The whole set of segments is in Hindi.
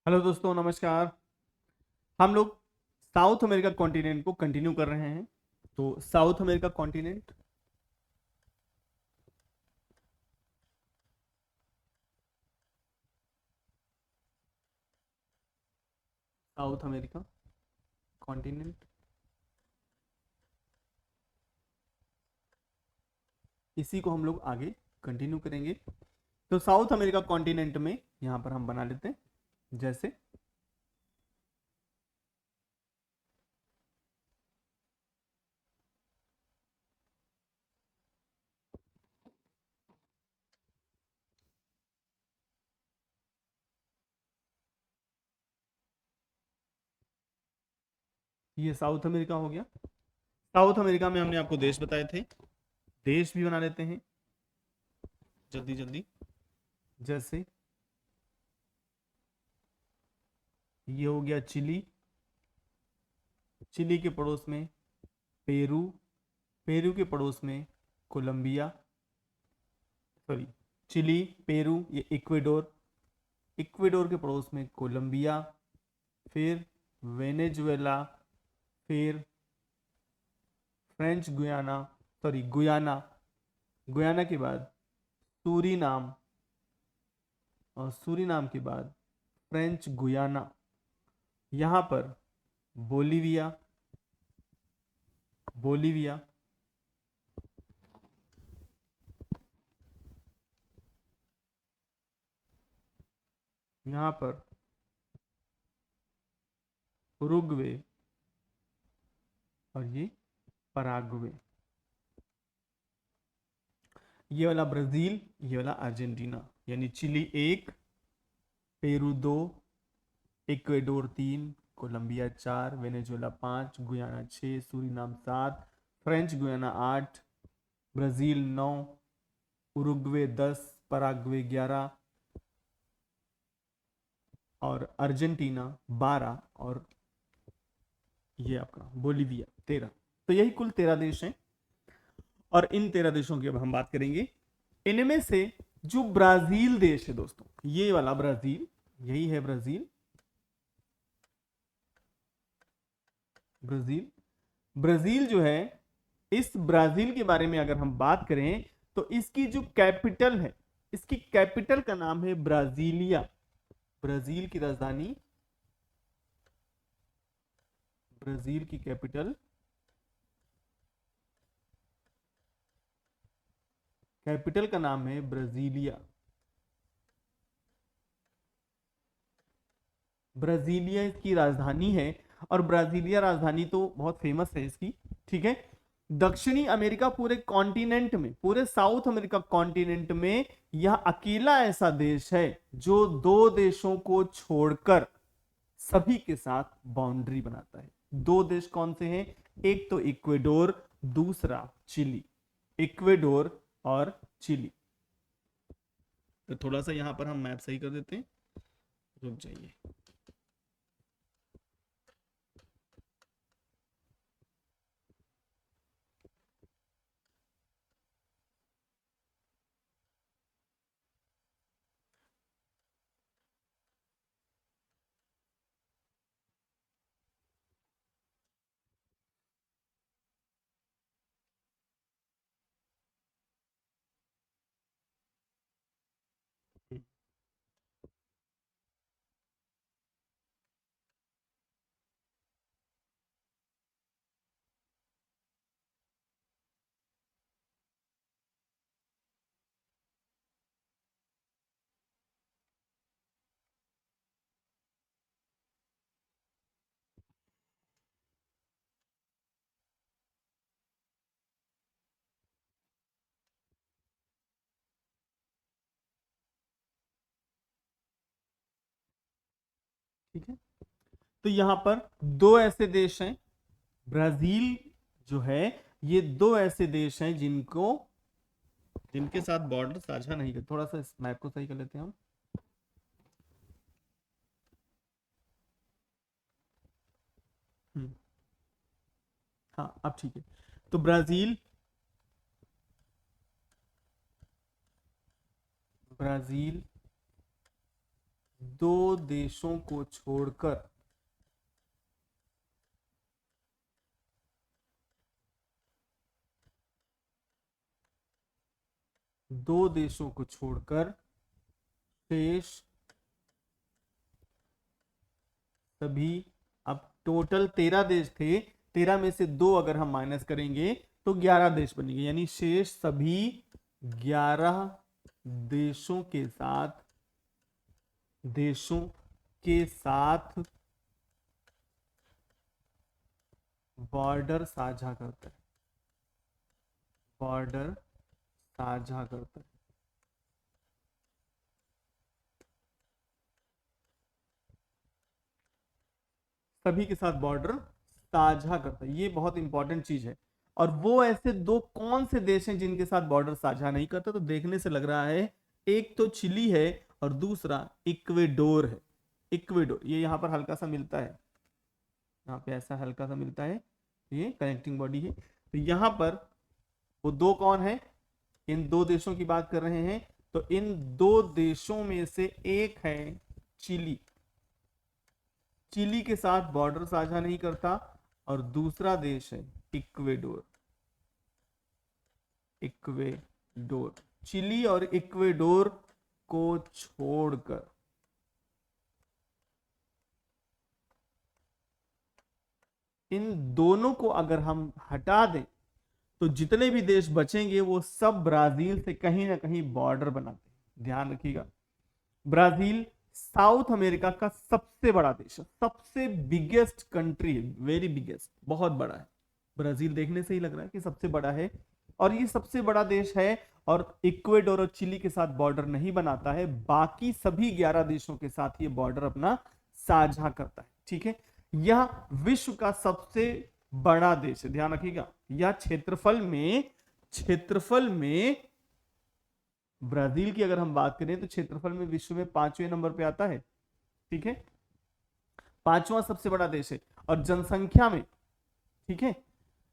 हेलो दोस्तों, नमस्कार। हम लोग साउथ अमेरिका कॉन्टिनेंट को कंटिन्यू कर रहे हैं। तो south America continent, south America continent, इसी को हम लोग आगे कंटिन्यू करेंगे। तो साउथ अमेरिका कॉन्टिनेंट में यहां पर हम बना लेते हैं, जैसे ये साउथ अमेरिका हो गया। साउथ अमेरिका में हमने आपको देश बताए थे, देश भी बना लेते हैं जल्दी जल्दी। जैसे ये हो गया चिली, चिली के पड़ोस में पेरू, पेरू के पड़ोस में कोलंबिया, सॉरी, चिली, पेरू, ये इक्वेडोर, इक्वेडोर के पड़ोस में कोलंबिया, फिर वेनेजुएला, फिर French Guiana, sorry Guyana, Guyana के बाद सूरीनाम, और सूरीनाम के बाद फ्रेंच गुयाना, यहाँ पर बोलीविया, बोलीविया, यहाँ पर उरुग्वे, और ये पराग्वे। ये वाला ब्राजील, ये वाला अर्जेंटीना, यानी चिली एक, पेरू दो, इक्वेडोर तीन, कोलंबिया चार, वेनेजुएला पाँच, गुयाना छः, सूरीनाम सात, फ्रेंच गुयाना आठ, ब्राज़ील नौ, उरुग्वे 10, पराग्वे 11, और अर्जेंटीना 12, और ये आपका बोलीविया 13। तो यही कुल 13 देश हैं, और इन 13 देशों की अब हम बात करेंगे। इनमें से जो ब्राजील देश है दोस्तों, ये वाला ब्राजील, यही है ब्राजील, ब्राजील, ब्राजील जो है, इस ब्राजील के बारे में अगर हम बात करें तो इसकी जो कैपिटल है, इसकी कैपिटल का नाम है ब्राजीलिया। ब्राजील की राजधानी, ब्राजील की कैपिटल, कैपिटल का नाम है ब्राजीलिया। ब्राजीलिया इसकी राजधानी है, और ब्राजीलिया राजधानी तो बहुत फेमस है इसकी, ठीक है। दक्षिणी अमेरिका पूरे कॉन्टिनेंट में, पूरे साउथ अमेरिका कॉन्टिनेंट में यह अकेला ऐसा देश है जो दो देशों को छोड़कर सभी के साथ बाउंड्री बनाता है। दो देश कौन से हैं? एक तो इक्वेडोर, दूसरा चिली। इक्वेडोर और चिली। तो थोड़ा सा यहां पर हम मैप सही कर देते हैं, रुक जाइए। ठीक है, तो यहां पर दो ऐसे देश हैं, ब्राजील जो है, ये दो ऐसे देश हैं जिनको, जिनके साथ बॉर्डर साझा नहीं कर। थोड़ा सा इस मैप को सही कर लेते हैं हम। हम्म, हाँ अब ठीक है। तो ब्राजील, ब्राजील, दो देशों को छोड़कर दो देशों को छोड़कर शेष सभी, अब टोटल 13 देश थे, 13 में से दो अगर हम माइनस करेंगे तो 11 देश बनेंगे, यानी शेष सभी 11 देशों के साथ बॉर्डर साझा करता है, बॉर्डर साझा करता है। सभी के साथ बॉर्डर साझा करता है, ये बहुत इंपॉर्टेंट चीज है। और वो ऐसे दो कौन से देश हैं जिनके साथ बॉर्डर साझा नहीं करता? तो देखने से लग रहा है एक तो चिली है और दूसरा इक्वेडोर है। इक्वेडोर ये यहाँ पर हल्का सा मिलता है, यहाँ पे ऐसा हल्का सा मिलता है, ये कनेक्टिंग बॉडी है। तो यहाँ पर वो दो कौन है? इन दो देशों की बात कर रहे हैं। तो इन दो देशों में से एक है चिली, चिली के साथ बॉर्डर साझा नहीं करता, और दूसरा देश है इक्वेडोर। इक्वेडोर, चिली और इक्वेडोर को छोड़कर इन दोनों को अगर हम हटा दें तो जितने भी देश बचेंगे वो सब ब्राजील से कहीं ना कहीं बॉर्डर बनाते हैं। ध्यान रखिएगा, ब्राजील साउथ अमेरिका का सबसे बड़ा देश है, सबसे बिगेस्ट कंट्री है, वेरी बिगेस्ट, बहुत बड़ा है। ब्राजील देखने से ही लग रहा है कि सबसे बड़ा है, और ये सबसे बड़ा देश है। और इक्वेडोर और चिली के साथ बॉर्डर नहीं बनाता है, बाकी सभी 11 देशों के साथ ये बॉर्डर अपना साझा करता है। ठीक है, यह विश्व का सबसे बड़ा देश है, ध्यान रखिएगा। यह क्षेत्रफल में ब्राजील की अगर हम बात करें तो क्षेत्रफल में विश्व में 5वें नंबर पे आता है। ठीक है, 5वां सबसे बड़ा देश है। और जनसंख्या में, ठीक है,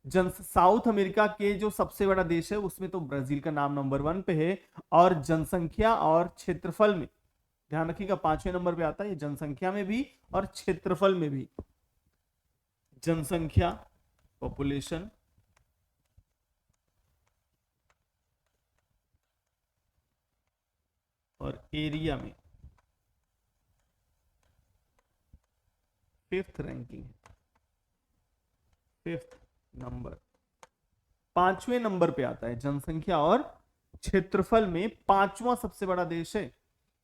साउथ अमेरिका के जो सबसे बड़ा देश है उसमें तो ब्राजील का नाम नंबर 1 पे है। और जनसंख्या और क्षेत्रफल में ध्यान रखिएगा 5वें नंबर पे आता है, जनसंख्या में भी और क्षेत्रफल में भी। जनसंख्या, पॉपुलेशन, और एरिया में 5th रैंकिंग, 5th नंबर, 5वें नंबर पे आता है। जनसंख्या और क्षेत्रफल में 5वां सबसे बड़ा देश है।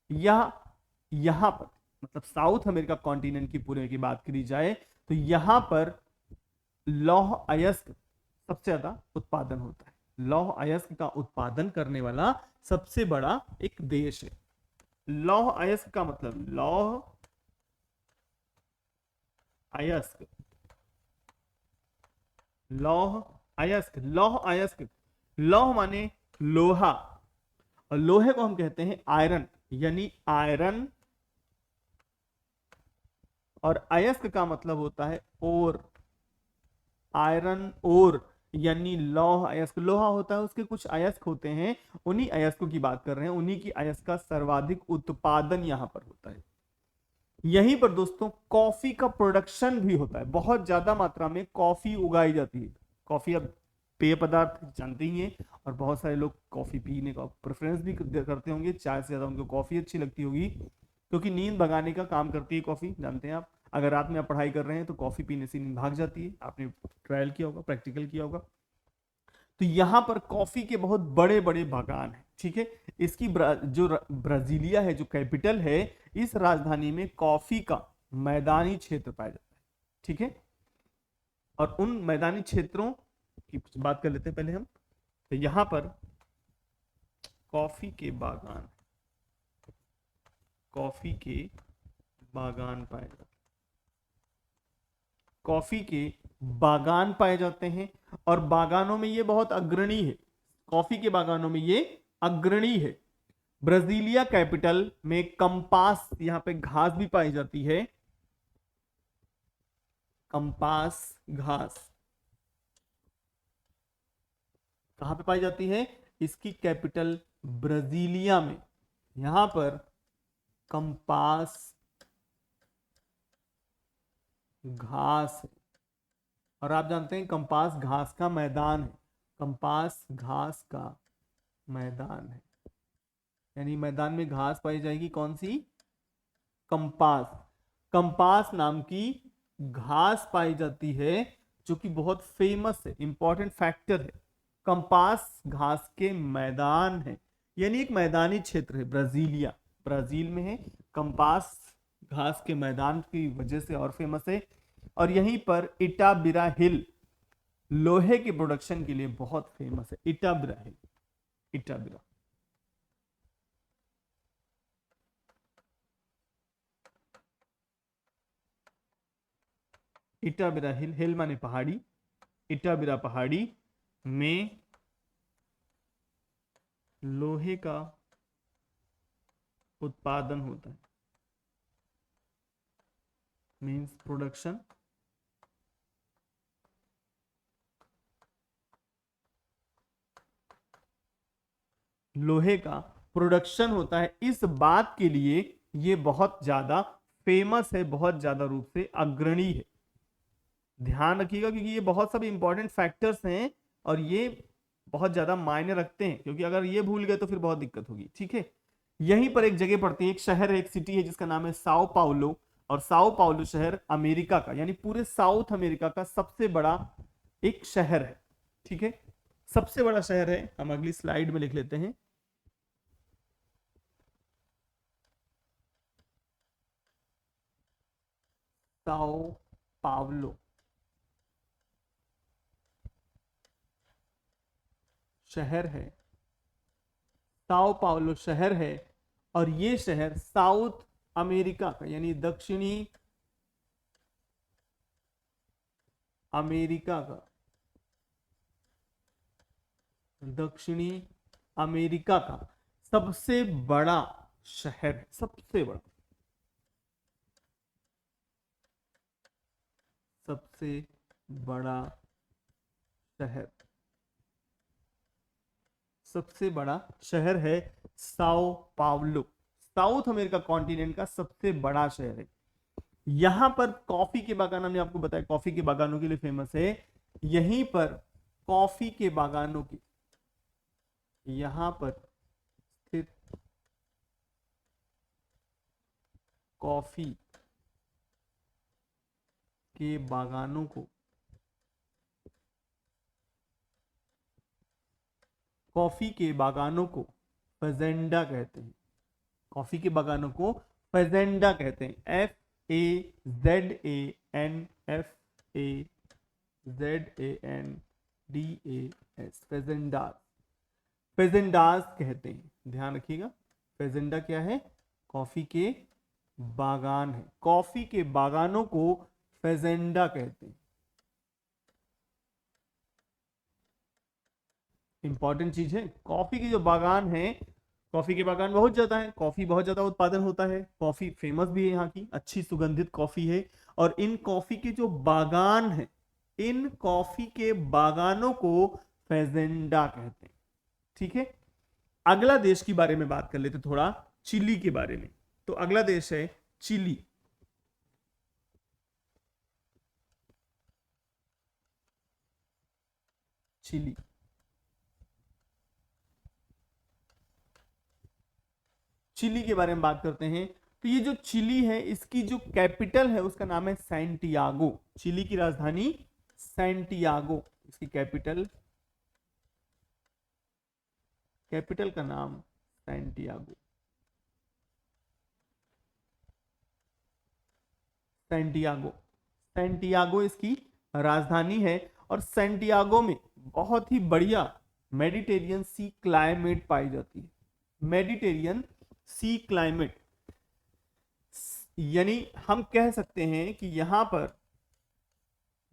यहां पर मतलब साउथ अमेरिका कॉन्टिनेंट की पूरे की बात करी जाए तो यहां पर लौह अयस्क सबसे ज्यादा उत्पादन होता है। लौह अयस्क का उत्पादन करने वाला सबसे बड़ा एक देश है। लौह अयस्क का मतलब लौह अयस्क, लौह अयस्क, लौह अयस्क, लौह माने लोहा, और लोहे को हम कहते हैं आयरन, यानी आयरन, और अयस्क का मतलब होता है ओर, आयरन ओर, यानी लौह अयस्क। लोहा होता है, उसके कुछ अयस्क होते हैं, उन्हीं अयस्कों की बात कर रहे हैं, उन्हीं की अयस्क का सर्वाधिक उत्पादन यहां पर होता है। यहीं पर दोस्तों कॉफी का प्रोडक्शन भी होता है, बहुत ज्यादा मात्रा में कॉफी उगाई जाती है। कॉफी अब पेय पदार्थ जानते ही हैं, और बहुत सारे लोग कॉफी पीने का प्रेफरेंस भी करते होंगे, चाय से ज्यादा उनको कॉफी अच्छी लगती होगी, क्योंकि नींद भगाने का काम करती है कॉफी, जानते हैं आप। अगर रात में आप पढ़ाई कर रहे हैं तो कॉफी पीने से नींद भाग जाती है, आपने ट्रायल किया होगा, प्रैक्टिकल किया होगा। तो यहां पर कॉफी के बहुत बड़े बड़े बागान हैं। ठीक है, इसकी ब्राजीलिया है जो कैपिटल है, इस राजधानी में कॉफी का मैदानी क्षेत्र पाया जाता है। ठीक है, और उन मैदानी क्षेत्रों की बात कर लेते हैं पहले हम। तो यहां पर कॉफी के बागान, कॉफी के बागान पाए जाते हैं, कॉफी के बागान पाए जाते हैं, और बागानों में ये बहुत अग्रणी है, कॉफी के बागानों में ये अग्रणी है। ब्राजीलिया कैपिटल में कंपास, यहां पे घास भी पाई जाती है, कंपास घास कहां पे पाई जाती है? इसकी कैपिटल ब्राजीलिया में। यहां पर कंपास घास है। और आप जानते हैं कंपास घास का मैदान है, कंपास घास का मैदान है, यानी मैदान में घास पाई जाएगी कौन सी, कंपास। कंपास नाम की घास पाई जाती है जो कि बहुत फेमस है, इंपॉर्टेंट फैक्टर है। कंपास घास के मैदान है, यानी एक मैदानी क्षेत्र है, ब्राजीलिया ब्राजील में है। कंपास घास के मैदान की वजह से और फेमस है। और यहीं पर इटाबिरा हिल लोहे के प्रोडक्शन के लिए बहुत फेमस है। इटाबिरा हिल, इटाबिरा। इटाबिरा हिल, हिल माने पहाड़ी, इटाबिरा पहाड़ी में लोहे का उत्पादन होता है, मींस प्रोडक्शन। लोहे का प्रोडक्शन होता है। इस बात के लिए ये बहुत ज्यादा फेमस है, बहुत ज्यादा रूप से अग्रणी है। ध्यान रखिएगा क्योंकि ये बहुत सब इंपॉर्टेंट फैक्टर्स हैं और ये बहुत ज्यादा मायने रखते हैं, क्योंकि अगर ये भूल गए तो फिर बहुत दिक्कत होगी। ठीक है, यहीं पर एक जगह पड़ती है, एक शहर है, एक सिटी है जिसका नाम है साओ पाउलो। और साओ पाउलो शहर अमेरिका का, यानी पूरे साउथ अमेरिका का सबसे बड़ा एक शहर है। ठीक है, सबसे बड़ा शहर है। हम अगली स्लाइड में लिख लेते हैं। साओ पाउलो शहर है, साओ पाउलो शहर है। और ये शहर साउथ अमेरिका का, यानी दक्षिणी अमेरिका का, दक्षिणी अमेरिका का सबसे बड़ा शहर है, सबसे बड़ा, सबसे बड़ा शहर, सबसे बड़ा शहर है Sao Paulo. South America continent का सबसे बड़ा शहर है। यहां पर कॉफी के बागान, हमने आपको बताया कॉफी के बागानों के लिए फेमस है। यहीं पर कॉफी के बागानों की, यहां पर स्थित कॉफी के बागानों को, कॉफी के बागानों को फजेंडा कहते हैं। कॉफी के बागानों को फजेंडा कहते हैं। FAZANFAZANDAS, फेजेंडास, फेजेंडास कहते हैं। ध्यान रखिएगा, फेजेंडा क्या है, कॉफी के बागान है। कॉफी के बागानों को फेजेंडा कहते हैं। इंपॉर्टेंट चीज है, कॉफी के जो बागान है, कॉफी के बागान बहुत ज्यादा है, कॉफी बहुत ज्यादा उत्पादन होता है, कॉफी फेमस भी है, यहाँ की अच्छी सुगंधित कॉफी है। और इन कॉफी के जो बागान है, इन कॉफी के बागानों को फेजेंडा कहते हैं। ठीक है, अगला देश के बारे में बात कर लेते थोड़ा, चिली के बारे में। तो अगला देश है चिली। चिली, चिली के बारे में बात करते हैं। तो ये जो चिली है, इसकी जो कैपिटल है उसका नाम है सैंटियागो। चिली की राजधानी सैंटियागो, इसकी कैपिटल, कैपिटल का नाम सैंटियागो, सैंटियागो, सैंटियागो इसकी राजधानी है। और सैंटियागो में बहुत ही बढ़िया मेडिटेरियन सी क्लाइमेट पाई जाती है। मेडिटेरियन सी क्लाइमेट, यानी हम कह सकते हैं कि यहां पर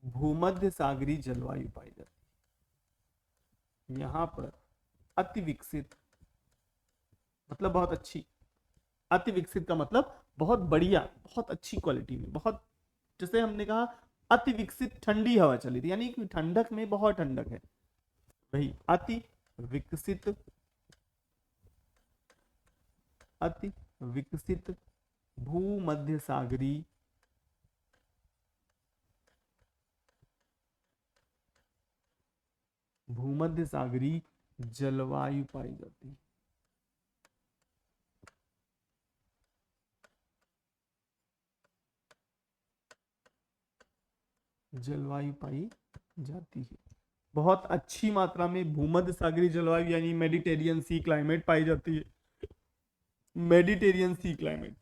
भूमध्य सागरीय जलवायु पाई जाती है। यहां पर अति विकसित मतलब बहुत अच्छी, अति विकसित का मतलब बहुत बढ़िया, बहुत अच्छी क्वालिटी में, बहुत, जैसे हमने कहा अति विकसित ठंडी हवा चली थी, यानी कि ठंडक में बहुत ठंडक है, वही अति विकसित, अति विकसित भूमध्य सागरी जलवायु पाई जाती है। जलवायु पाई जाती है, बहुत अच्छी मात्रा में भूमध्य सागरीय जलवायु यानी मेडिटेरियन सी क्लाइमेट पाई जाती है। मेडिटेरियन सी क्लाइमेट,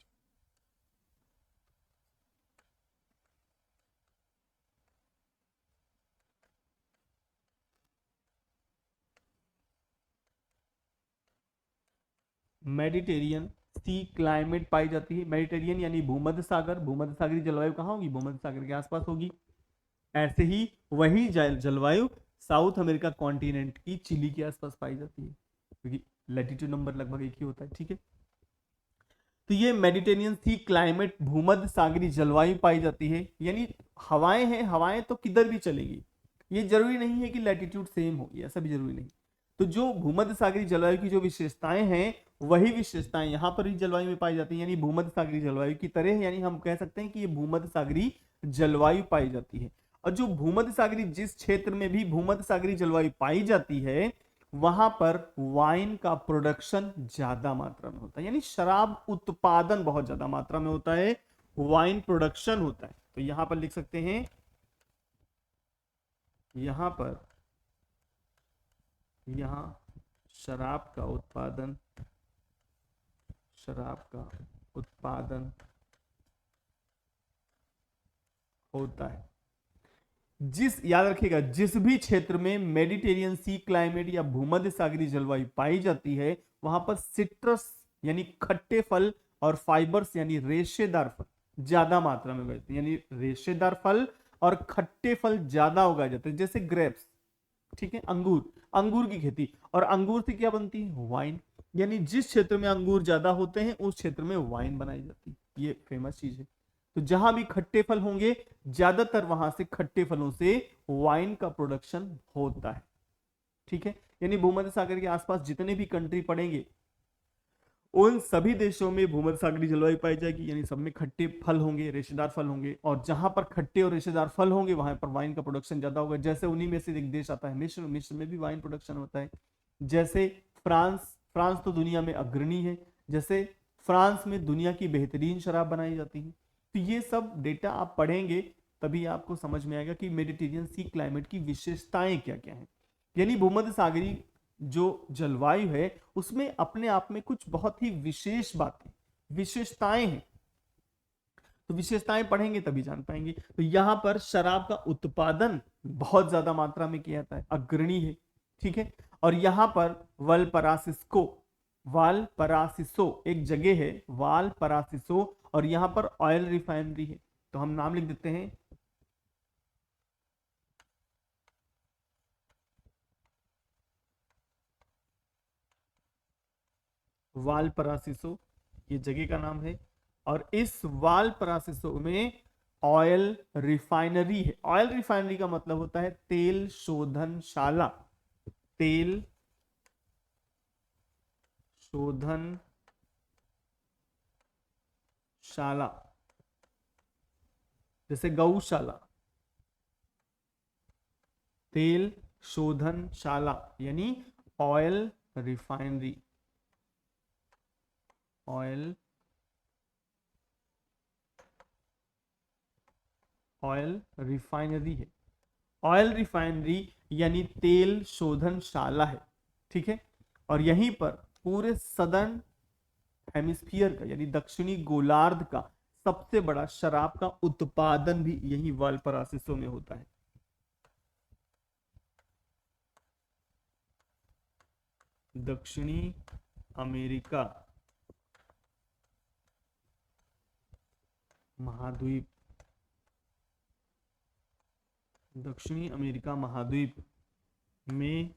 मेडिटेरियन सी क्लाइमेट पाई जाती है। मेडिटेरियन यानी भूमध्य सागर, भूमध्य सागरीय जलवायु कहाँ होगी? भूमध्य सागर के आसपास होगी। ऐसे ही वही जलवायु साउथ अमेरिका कॉन्टिनेंट की चिली के आसपास पाई जाती है, क्योंकि लैटिट्यूड नंबर लगभग एक ही होता है। ठीक है, तो ये मेडिटेरियन सी क्लाइमेट भूमध्य सागरीय जलवायु पाई जाती है, यानी हवाएं हैं, हवाएं तो किधर भी चलेंगी, ये जरूरी नहीं है कि लैटिट्यूड सेम हो, ये ऐसा भी जरूरी नहीं। तो जो भूमध्य सागरीय जलवायु की जो विशेषताएं हैं वही विशेषताएं यहाँ पर भी जलवायु में पाई जाती है, यानी भूमध्य सागरीय जलवायु की तरह, यानी हम कह सकते हैं कि ये भूमध्य सागरीय जलवायु पाई जाती है। और जो भूमध्य सागरीय, जिस क्षेत्र में भी भूमध्य सागरीय जलवायु पाई जाती है वहां पर वाइन का प्रोडक्शन ज्यादा मात्रा में होता है, यानी शराब उत्पादन बहुत ज्यादा मात्रा में होता है, वाइन प्रोडक्शन होता है। तो यहां पर लिख सकते हैं, यहां पर यहां शराब का उत्पादन होता है। याद रखिएगा, जिस भी क्षेत्र में मेडिटेरियन सी क्लाइमेट या भूमध्य सागरीय जलवायु पाई जाती है वहां पर सिट्रस यानी खट्टे फल और फाइबर्स यानी रेशेदार फल ज्यादा मात्रा में उगाते हैं, यानी रेशेदार फल और खट्टे फल ज्यादा उगाए जाते हैं, जैसे ग्रेप्स। ठीक है, अंगूर की खेती, और अंगूर से क्या बनती है? वाइन। यानी जिस क्षेत्र में अंगूर ज्यादा होते हैं उस क्षेत्र में वाइन बनाई जाती है, ये फेमस चीज है। तो जहां भी खट्टे फल होंगे ज्यादातर वहां से खट्टे फलों से वाइन का प्रोडक्शन होता है। ठीक है, यानी भूमध्य सागर के आसपास जितने भी कंट्री पड़ेंगे उन सभी देशों में भूमध्य सागरीय जलवायु पाई जाएगी, यानी सब में खट्टे फल होंगे, रेशेदार फल होंगे, और जहां पर खट्टे और रेशेदार फल होंगे वहां पर वाइन का प्रोडक्शन ज्यादा होगा। जैसे उन्हीं में से एक देश आता है मिस्र, मिस्र में भी वाइन प्रोडक्शन होता है। जैसे फ्रांस, फ्रांस तो दुनिया में अग्रणी है, जैसे फ्रांस में दुनिया की बेहतरीन शराब बनाई जाती है। तो ये सब डेटा आप पढ़ेंगे तभी आपको समझ में आएगा कि मेडिटेरियन सी क्लाइमेट की विशेषताएं क्या क्या है। यानी भूमध्य सागरीय जो जलवायु है उसमें अपने आप में कुछ बहुत ही विशेष बातें, विशेषताएं हैं। तो विशेषताएं पढ़ेंगे तभी जान पाएंगे। तो यहां पर शराब का उत्पादन बहुत ज्यादा मात्रा में किया जाता है, अग्रणी है। ठीक है, और यहां पर वालपरासिसो एक जगह है, वालपरासिसो, और यहां पर ऑयल रिफाइनरी है। तो हम नाम लिख देते हैं, वालपरासिसो ये जगह का नाम है। और इस वालपरासिसो में ऑयल रिफाइनरी है। ऑयल रिफाइनरी का मतलब होता है तेल शोधनशाला, तेल शोधनशाला, जैसे गौशाला, तेल शोधनशाला यानी ऑयल रिफाइनरी, ऑयल रिफाइनरी है। ऑयल रिफाइनरी यानी तेल शोधनशाला है। ठीक है, और यहीं पर पूरे सदर्न हेमिस्फीयर का यानी दक्षिणी गोलार्ध का सबसे बड़ा शराब का उत्पादन भी यही वालपरासिसो में होता है। दक्षिणी अमेरिका महाद्वीप, दक्षिणी अमेरिका महाद्वीप में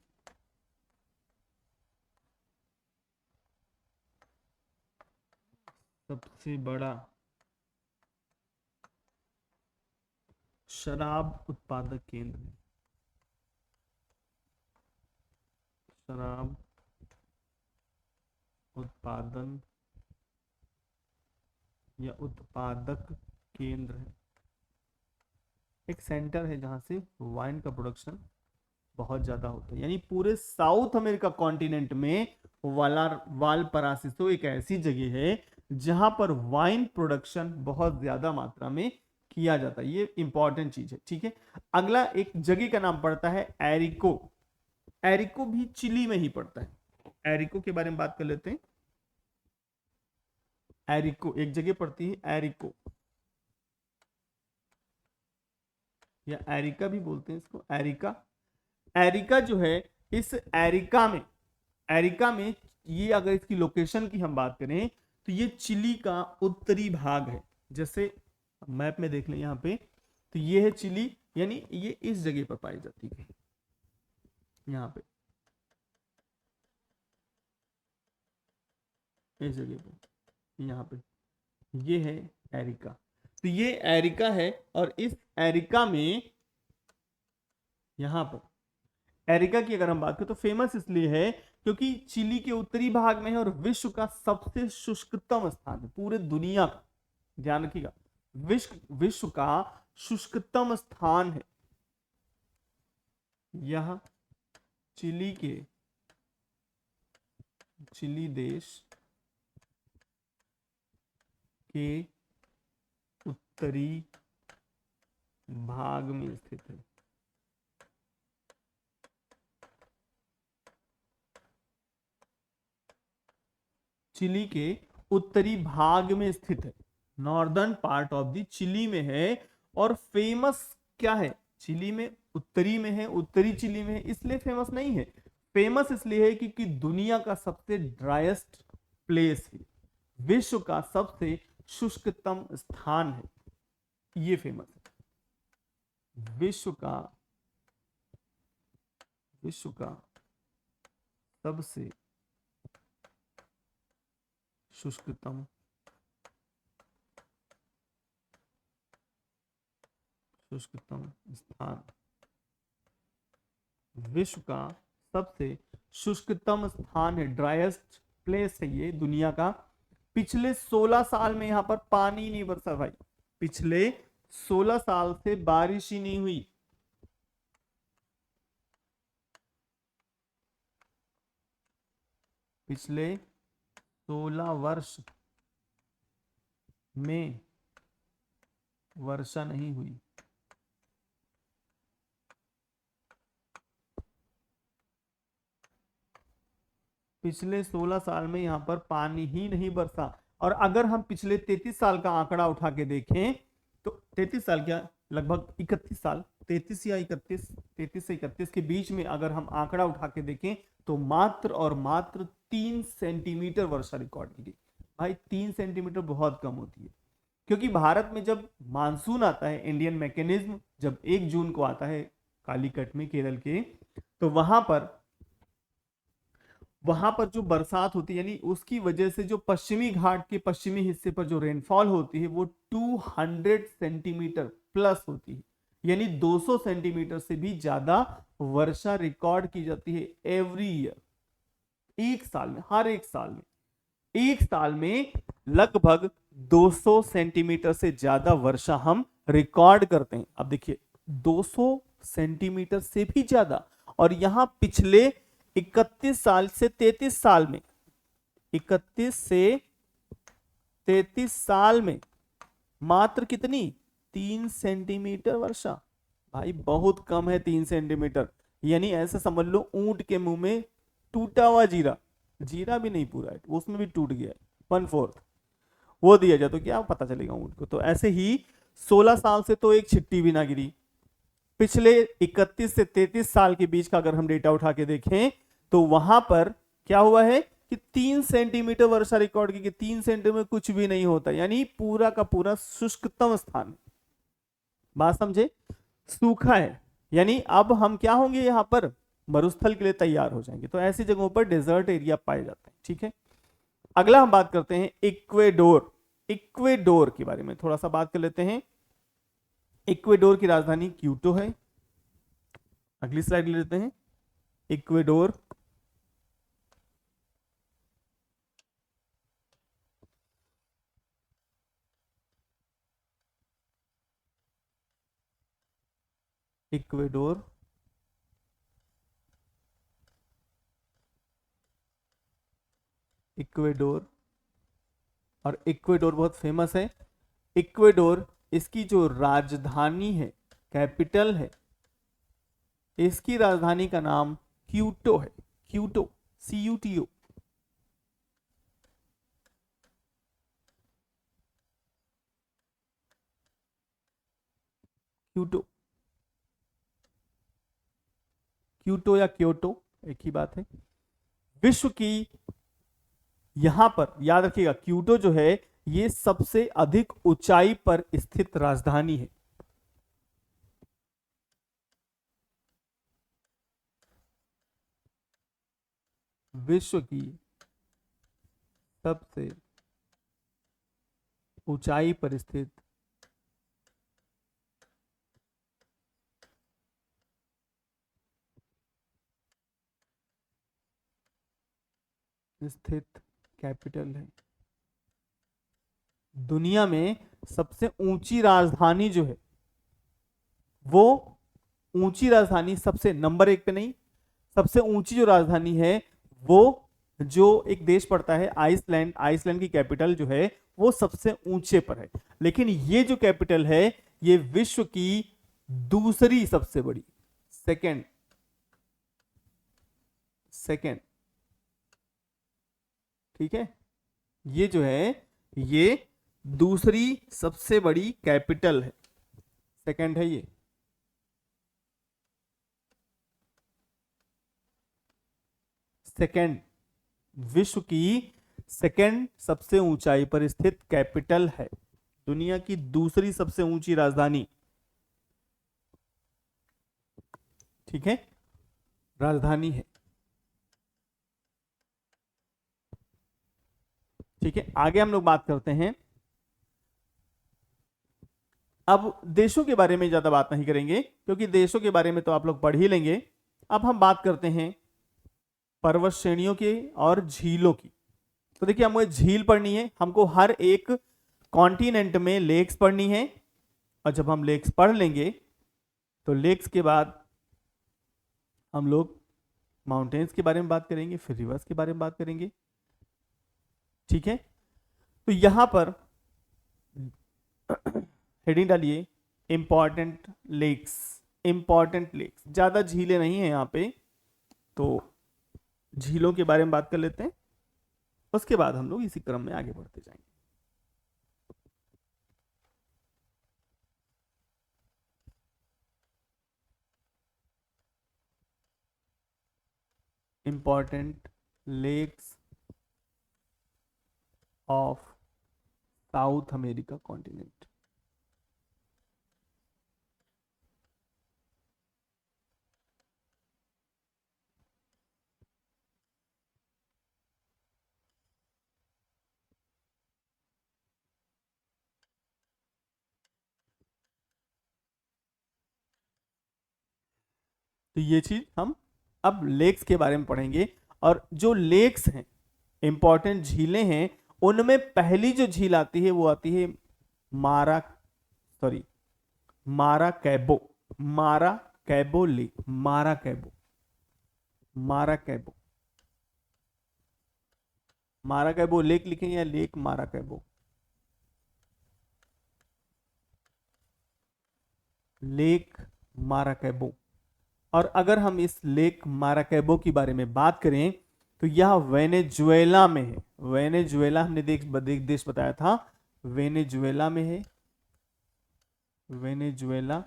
सबसे बड़ा शराब उत्पादक केंद्र है। शराब उत्पादन या उत्पादक केंद्र है, एक सेंटर है जहां से वाइन का प्रोडक्शन बहुत ज्यादा होता है। यानी पूरे साउथ अमेरिका कॉन्टिनेंट में वालपरासिसो एक ऐसी जगह है जहां पर वाइन प्रोडक्शन बहुत ज्यादा मात्रा में किया जाता है। ये इंपॉर्टेंट चीज है, ठीक है। अगला एक जगह का नाम पड़ता है एरिको। एरिको भी चिली में ही पड़ता है। एरिको के बारे में बात कर लेते हैं। एरिको एक जगह पड़ती है, एरिको या एरिका भी बोलते हैं इसको, एरिका। एरिका जो है, इस एरिका में ये अगर इसकी लोकेशन की हम बात करें तो ये चिली का उत्तरी भाग है। जैसे मैप में देख लें यहाँ पे, तो ये है चिली, यानी ये इस जगह पर पाई जाती है, यहाँ पे इस जगह पे, यहाँ पे ये है एरिका। तो ये एरिका है, और इस एरिका में यहाँ पर एरिका की अगर हम बात करें तो फेमस इसलिए है क्योंकि चिली के उत्तरी भाग में है और विश्व का सबसे शुष्कतम स्थान है पूरे दुनिया का। ध्यान रखिएगा, विश्व का शुष्कतम स्थान है यह चिली देश के उत्तरी भाग में स्थित है। चिली के उत्तरी भाग में स्थित है, northern part of the Chile में है। और फेमस क्या है, चिली में उत्तरी में है, उत्तरी चिली में है, इसलिए फेमस नहीं है। फेमस इसलिए है क्योंकि दुनिया का सबसे ड्राइएस्ट प्लेस है, विश्व का सबसे शुष्कतम स्थान है, ये फेमस है। विश्व का सबसे शुष्कतम स्थान, विश्व का सबसे शुष्कतम स्थान है, ड्राइएस्ट प्लेस है ये दुनिया का। पिछले 16 साल में यहां पर पानी नहीं बरसा भाई, पिछले 16 साल से बारिश ही नहीं हुई। पिछले 16 वर्ष में वर्षा नहीं हुई। पिछले 16 साल में यहां पर पानी ही नहीं बरसा। और अगर हम पिछले 33 साल का आंकड़ा उठा के देखें तो 33 साल क्या, लगभग 31 साल, 33 या 31, 33 से 31 के बीच में अगर हम आंकड़ा उठा के देखें तो मात्र और मात्र 3 सेंटीमीटर वर्षा रिकॉर्ड की गई। भाई 3 सेंटीमीटर बहुत कम होती है, क्योंकि भारत में जब मानसून आता है, इंडियन मैकेनिज्म जब 1 जून को आता है कालीकट में केरल के, तो वहां पर जो बरसात होती है, यानी उसकी वजह से जो पश्चिमी घाट के पश्चिमी हिस्से पर जो रेनफॉल होती है वो 200 सेंटीमीटर प्लस होती है, यानी 200 सेंटीमीटर से भी ज्यादा वर्षा रिकॉर्ड की जाती है एवरी ईयर, एक साल में, हर एक साल में लगभग 200 सेंटीमीटर से ज्यादा वर्षा हम रिकॉर्ड करते हैं। अब देखिए 200 सेंटीमीटर से भी ज्यादा, और यहां पिछले 31 साल से 33 साल में, 31 से 33 साल में मात्र कितनी, 3 सेंटीमीटर वर्षा। भाई बहुत कम है 3 सेंटीमीटर, यानी ऐसे समझ लो ऊंट के मुंह में टूटा हुआ जीरा भी नहीं पूरा है, उसमें भी टूट गया है 1/4, वो दिया जाए तो क्या पता चलेगा ऊंट को। तो ऐसे ही 16 साल से तो एक छिट्टी भी ना गिरी। पिछले 31 से 33 साल के बीच का अगर हम डेटा उठा के देखें तो वहां पर क्या हुआ है कि 3 सेंटीमीटर वर्षा रिकॉर्ड की, 3 सेंटीमीटर कुछ भी नहीं होता, यानी पूरा का पूरा शुष्कतम स्थान। बात समझे, सूखा है, यानी अब हम क्या होंगे, यहां पर मरुस्थल के लिए तैयार हो जाएंगे। तो ऐसी जगहों पर डेजर्ट एरिया पाए जाते हैं, ठीक है। अगला हम बात करते हैं इक्वेडोर। इक्वेडोर के बारे में थोड़ा सा बात कर लेते हैं। इक्वेडोर की राजधानी क्यूटो है। अगली स्लाइड ले लेते हैं। इक्वेडोर इक्वेडोर, इक्वेडोर, और इक्वेडोर बहुत फेमस है। इक्वेडोर, इसकी जो राजधानी है, कैपिटल है, इसकी राजधानी का नाम क्यूटो है। Quito, CUTO। क्यूटो, क्यूटो या क्योटो एक ही बात है। विश्व की, यहां पर याद रखिएगा, क्यूटो जो है ये सबसे अधिक ऊंचाई पर स्थित राजधानी है। विश्व की सबसे ऊंचाई पर स्थित कैपिटल है। दुनिया में सबसे ऊंची राजधानी जो है, वो ऊंची राजधानी सबसे नंबर 1 पे नहीं, सबसे ऊंची जो राजधानी है वो जो एक देश पड़ता है आइसलैंड, आइसलैंड की कैपिटल जो है वो सबसे ऊंचे पर है। लेकिन ये जो कैपिटल है ये विश्व की दूसरी सबसे बड़ी, सेकंड, सेकंड, ठीक है, ये जो है ये दूसरी सबसे बड़ी कैपिटल है, सेकंड है ये। सेकंड, विश्व की सेकंड सबसे ऊंचाई पर स्थित कैपिटल है, दुनिया की दूसरी सबसे ऊंची राजधानी, ठीक है, राजधानी है। ठीक है, आगे हम लोग बात करते हैं। अब देशों के बारे में ज्यादा बात नहीं करेंगे क्योंकि देशों के बारे में तो आप लोग पढ़ ही लेंगे। अब हम बात करते हैं पर्वत श्रेणियों की और झीलों की। तो देखिए, हमें झील पढ़नी है, हमको हर एक कॉन्टिनेंट में लेक्स पढ़नी है, और जब हम लेक्स पढ़ लेंगे तो लेक्स के बाद हम लोग माउंटेन्स के बारे में बात करेंगे, फिर रिवर्स के बारे में बात करेंगे। ठीक है, तो यहां पर हेडिंग डालिए इंपॉर्टेंट लेक्स। इंपॉर्टेंट लेक्स, ज्यादा झीलें नहीं है यहाँ पे, तो झीलों के बारे में बात कर लेते हैं, उसके बाद हम लोग इसी क्रम में आगे बढ़ते जाएंगे। Important lakes of South America continent. तो ये चीज हम अब लेक्स के बारे में पढ़ेंगे, और जो लेक्स हैं, इंपॉर्टेंट झीलें हैं, उनमें पहली जो झील आती है वो आती है माराकैबो, माराकैबो लेक, माराकैबो, माराकैबो, माराकैबो लेक लिखेंगे या लेक माराकैबो, लेक माराकैबो। और अगर हम इस लेक माराकैबो के बारे में बात करें तो यह वेनेजुएला में है। वेनेजुएला हमने देश बताया था, वेनेजुएला में है, वेनेजुएला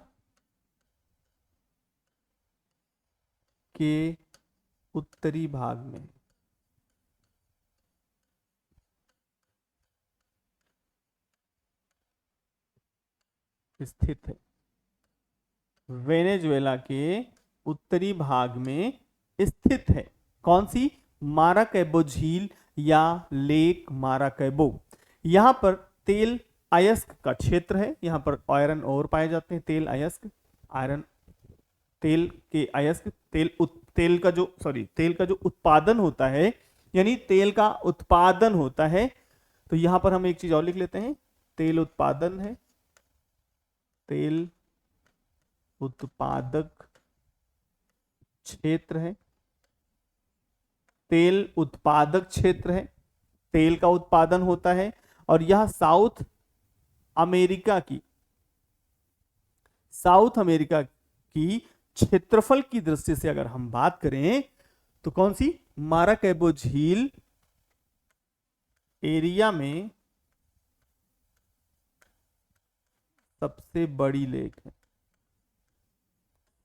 के उत्तरी भाग में स्थित है। वेनेजुएला के उत्तरी भाग में स्थित है। कौन सी? माराकैबो झील या लेक माराकैबो। यहां पर तेल अयस्क का क्षेत्र है, यहां पर आयरन ओर पाए जाते हैं, तेल अयस्क, आयरन, तेल के अयस्क, तेल का जो उत्पादन होता है, यानी तेल का उत्पादन होता है। तो यहां पर हम एक चीज और लिख लेते हैं, तेल उत्पादन है, तेल उत्पादक क्षेत्र है, तेल उत्पादक क्षेत्र है, तेल का उत्पादन होता है। और यह अमेरिका की साउथ अमेरिका की क्षेत्रफल की दृष्टि से अगर हम बात करें तो कौन सी, माराकैबो झील एरिया में सबसे बड़ी लेक है,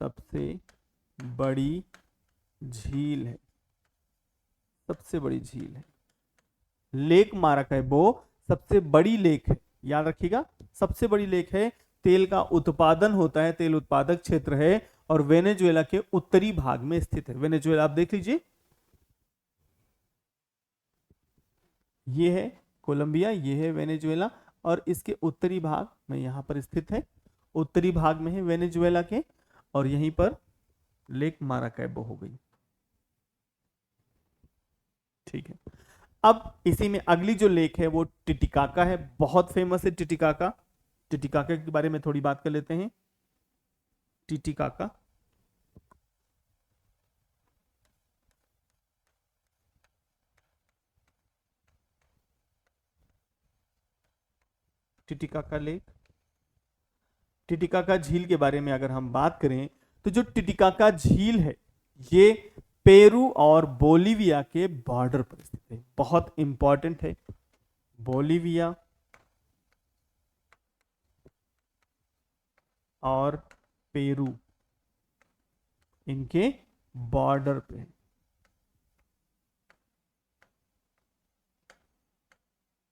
सबसे बड़ी झील है, सबसे बड़ी झील है। लेक माराकैबो सबसे बड़ी लेक है, याद रखिएगा, सबसे बड़ी लेक है। तेल का उत्पादन होता है, तेल उत्पादक क्षेत्र है और वेनेजुएला के उत्तरी भाग में स्थित है। वेनेजुएला आप देख लीजिए, ये है कोलंबिया, ये है वेनेजुएला और इसके उत्तरी भाग में यहां पर स्थित है, उत्तरी भाग में है वेनेजुएला के। और यहीं पर लेक माराकैबो हो गई। ठीक है, अब इसी में अगली जो लेक है वो टिटिकाका है, बहुत फेमस है टिटिकाका। टिटिकाका के बारे में थोड़ी बात कर लेते हैं। टिटिकाका टिटिकाका लेक, टिटिकाका झील के बारे में अगर हम बात करें तो जो टिटिकाका झील है ये पेरू और बोलिविया के बॉर्डर पर स्थित है, बहुत इंपॉर्टेंट है। बोलिविया और पेरू इनके बॉर्डर पे है,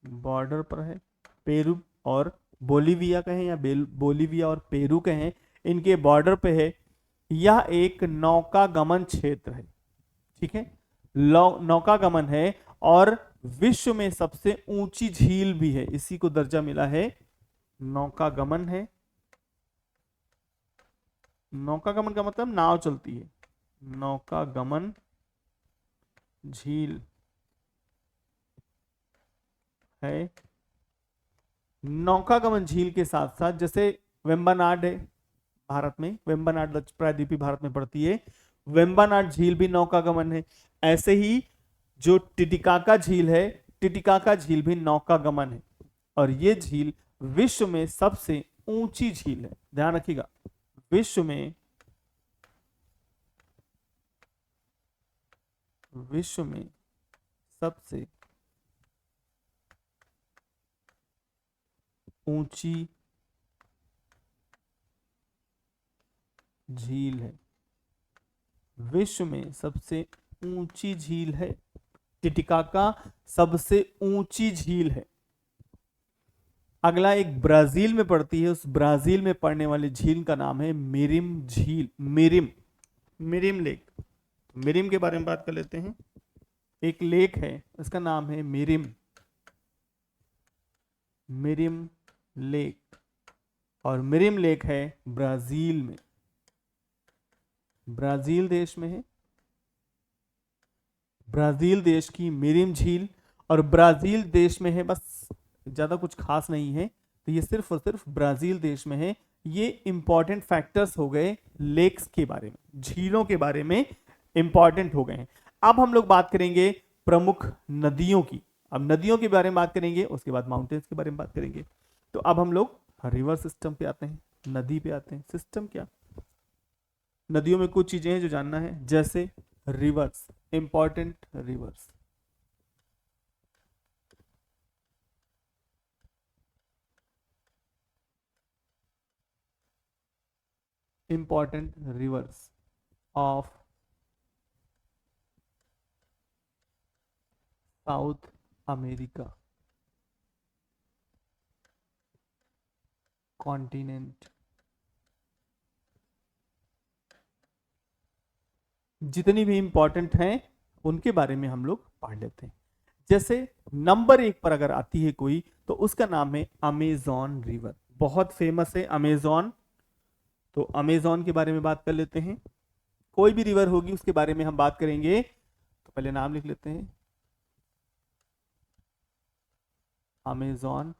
बॉर्डर पर है। पेरू और बोलिविया कहें या बोलिविया और पेरू कहें, इनके बॉर्डर पे है। यह एक नौका गमन क्षेत्र है, ठीक है, नौका गमन है और विश्व में सबसे ऊंची झील भी है, इसी को दर्जा मिला है नौका गमन है। नौका गमन का मतलब नाव चलती है, नौका गमन झील है। नौका गमन झील के साथ साथ जैसे वेम्बनाड है भारत में, वेम्बनाड प्रायद्वीपीय भारत में पड़ती है, वेम्बनाड झील भी नौका गमन है। ऐसे ही जो टिटिकाका झील है, टिटिकाका झील भी नौका गमन है और ये झील विश्व में सबसे ऊंची झील है, ध्यान रखिएगा, विश्व में सबसे ऊंची झील है, विश्व में सबसे ऊंची झील है टिटिकाका, सबसे ऊंची झील है। अगला एक ब्राजील में पड़ती है, उस ब्राजील में पड़ने वाली झील का नाम है मिरिम झील, मिरिम लेक। मिरिम के बारे में बात कर लेते हैं। एक लेक है, इसका नाम है मिरिम लेक और मिरिम लेक है ब्राजील में, ब्राजील देश में है, ब्राजील देश की मिरिम झील। और ब्राजील देश में है, बस ज्यादा कुछ खास नहीं है, तो ये सिर्फ और सिर्फ ब्राजील देश में है। ये इंपॉर्टेंट फैक्टर्स हो गए लेक्स के बारे में, झीलों के बारे में इंपॉर्टेंट हो गए हैं। अब हम लोग बात करेंगे प्रमुख नदियों की, अब नदियों के बारे में बात करेंगे, उसके बाद माउंटेन्स के बारे में बात करेंगे। तो अब हम लोग रिवर सिस्टम पे आते हैं, नदी पे आते हैं। सिस्टम क्या, नदियों में कुछ चीजें हैं जो जानना है, जैसे reverse, important rivers, important rivers of South America continent. जितनी भी इंपॉर्टेंट हैं उनके बारे में हम लोग पढ़ लेते हैं। जैसे नंबर 1 पर अगर आती है कोई तो उसका नाम है अमेजॉन रिवर, बहुत फेमस है अमेजॉन। तो अमेजॉन के बारे में बात कर लेते हैं। कोई भी रिवर होगी उसके बारे में हम बात करेंगे, तो पहले नाम लिख लेते हैं, अमेजॉन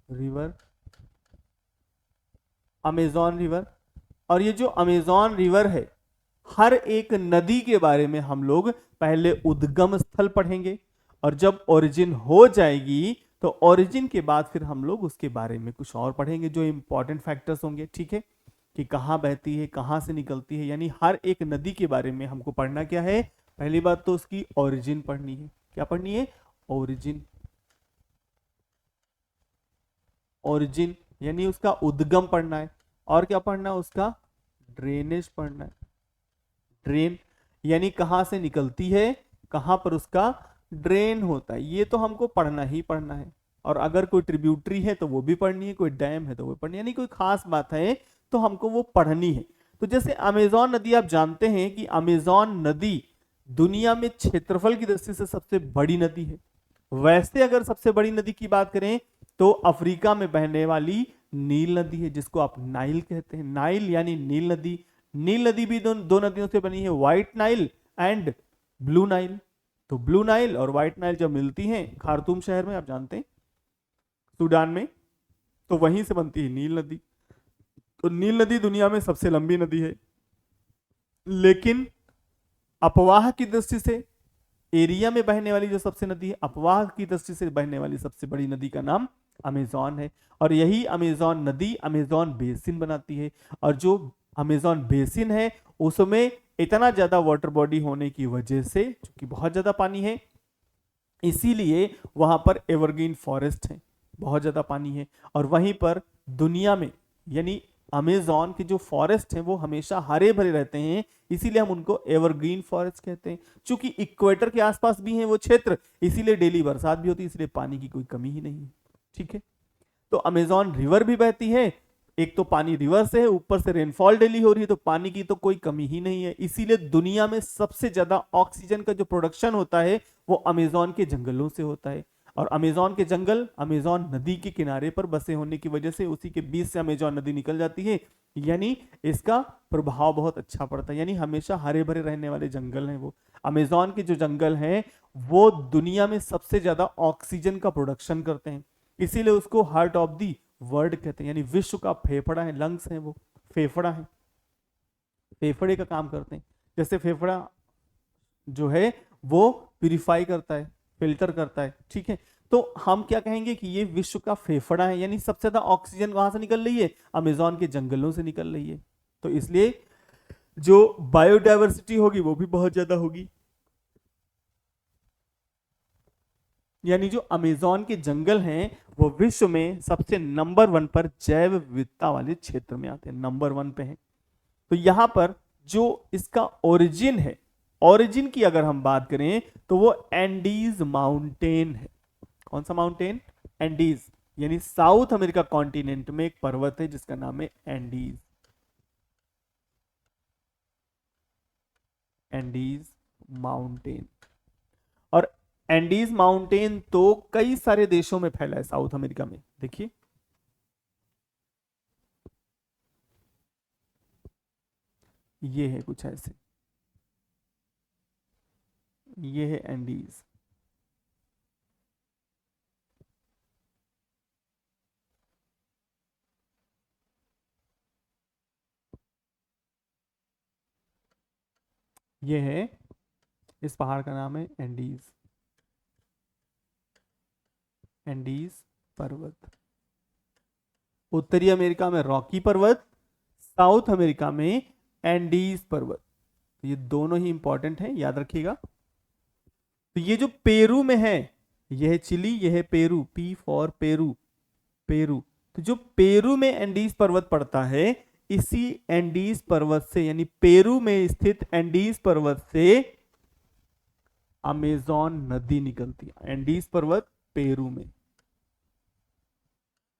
रिवर। Amazon river. और ये जो अमेजॉन रिवर है, हर एक नदी के बारे में हम लोग पहले उद्गम स्थल पढ़ेंगे, और जब ओरिजिन हो जाएगी तो ओरिजिन के बाद फिर हम लोग उसके बारे में कुछ और पढ़ेंगे जो इंपॉर्टेंट फैक्टर्स होंगे, ठीक है, कि कहाँ बहती है, कहाँ से निकलती है। यानी हर एक नदी के बारे में हमको पढ़ना क्या है, पहली बात तो उसकी ओरिजिन पढ़नी है। क्या पढ़नी है? ओरिजिन। ओरिजिन यानी उसका उद्गम पढ़ना है। और क्या पढ़ना है? उसका ड्रेनेज पढ़ना है। ड्रेन यानी कहां से निकलती है, कहां पर उसका ड्रेन होता है, ये तो हमको पढ़ना ही पढ़ना है। और अगर कोई ट्रिब्यूटरी है तो वो भी पढ़नी है, कोई डैम है तो वो पढ़नी है, यानी कोई खास बात है तो हमको वो पढ़नी है। तो जैसे अमेजॉन नदी, आप जानते हैं कि अमेजॉन नदी दुनिया में क्षेत्रफल की दृष्टि से सबसे बड़ी नदी है। वैसे अगर सबसे बड़ी नदी की बात करें तो अफ्रीका में बहने वाली नील नदी है, जिसको आप नाइल कहते हैं। नाइल यानी नील नदी। नील नदी भी दो नदियों से बनी है, white Nile and blue Nile. तो ब्लू नाइल और व्हाइट नाइल जब मिलती हैं खार्तूम शहर में, आप जानते हैं, सूडान में, तो वहीं से बनती है नील नदी। तो नील नदी दुनिया में सबसे लंबी नदी है, लेकिन अपवाह की दृष्टि से एरिया में बहने वाली जो सबसे नदी है, अपवाह की दृष्टि से बहने वाली सबसे बड़ी नदी का नाम अमेजॉन है। और यही अमेजॉन नदी अमेजॉन बेसिन बनाती है। और जो अमेजॉन बेसिन है उसमें इतना ज्यादा वाटर बॉडी होने की वजह से, क्योंकि बहुत ज्यादा पानी है, इसीलिए वहां पर एवरग्रीन फॉरेस्ट है, बहुत ज्यादा पानी है। और वहीं पर दुनिया में यानी अमेजॉन के जो फॉरेस्ट हैं वो हमेशा हरे भरे रहते हैं, इसीलिए हम उनको एवरग्रीन फॉरेस्ट कहते हैं। चूंकि इक्वेटर के आसपास भी हैं वो क्षेत्र, इसीलिए डेली बरसात भी होती है, इसलिए पानी की कोई कमी ही नहीं है, ठीक है। तो अमेजॉन रिवर भी बहती है, एक तो पानी रिवर से है, ऊपर से रेनफॉल डेली हो रही है, तो पानी की तो कोई कमी ही नहीं है। इसीलिए दुनिया में सबसे ज्यादा ऑक्सीजन का जो प्रोडक्शन होता है वो अमेजॉन के जंगलों से होता है। और अमेजॉन के जंगल अमेजॉन नदी के किनारे पर बसे होने की वजह से उसी के बीच से अमेजॉन नदी निकल जाती है, यानी इसका प्रभाव बहुत अच्छा पड़ता है। यानी हमेशा हरे भरे रहने वाले जंगल हैं वो। अमेजॉन के जो जंगल हैं वो दुनिया में सबसे ज्यादा ऑक्सीजन का प्रोडक्शन करते हैं, इसीलिए उसको हार्ट ऑफ दी वर्ल्ड कहते हैं, यानी विश्व का फेफड़ा है, लंग्स है वो, फेफड़ा है, फेफड़े का काम करते हैं। जैसे फेफड़ा जो है वो प्यूरिफाई करता है, फिल्टर करता है, ठीक है। तो हम क्या कहेंगे कि ये विश्व का फेफड़ा है, यानी सबसे ज्यादा ऑक्सीजन कहां से निकल रही है? अमेजॉन के जंगलों से निकल रही है। तो इसलिए जो बायोडायवर्सिटी होगी वो भी बहुत ज्यादा होगी। यानी जो अमेजॉन के जंगल हैं वो विश्व में सबसे नंबर 1 पर जैव विविधता वाले क्षेत्र में आते हैं, नंबर 1 पे हैं। तो यहां पर जो इसका ओरिजिन है, ओरिजिन की अगर हम बात करें तो वो एंडीज माउंटेन है। कौन सा माउंटेन? एंडीज, यानी साउथ अमेरिका कॉन्टिनेंट में एक पर्वत है जिसका नाम है एंडीज। Andes mountain. और एंडीज माउंटेन तो कई सारे देशों में फैला है साउथ अमेरिका में, देखिए ये है कुछ ऐसे, ये है एंडीज। ये है, इस पहाड़ का नाम है एंडीज, एंडीज पर्वत। उत्तरी अमेरिका में रॉकी पर्वत, साउथ अमेरिका में एंडीज पर्वत। ये दोनों ही इंपॉर्टेंट है, याद रखिएगा। तो ये जो पेरू में है, यह है चिली, यह है Peru, P for Peru, Peru. तो जो पेरू में एंडीज पर्वत पड़ता है, इसी एंडीज पर्वत से यानी पेरू में स्थित एंडीज पर्वत से अमेजॉन नदी निकलती है। एंडीज पर्वत पेरू में,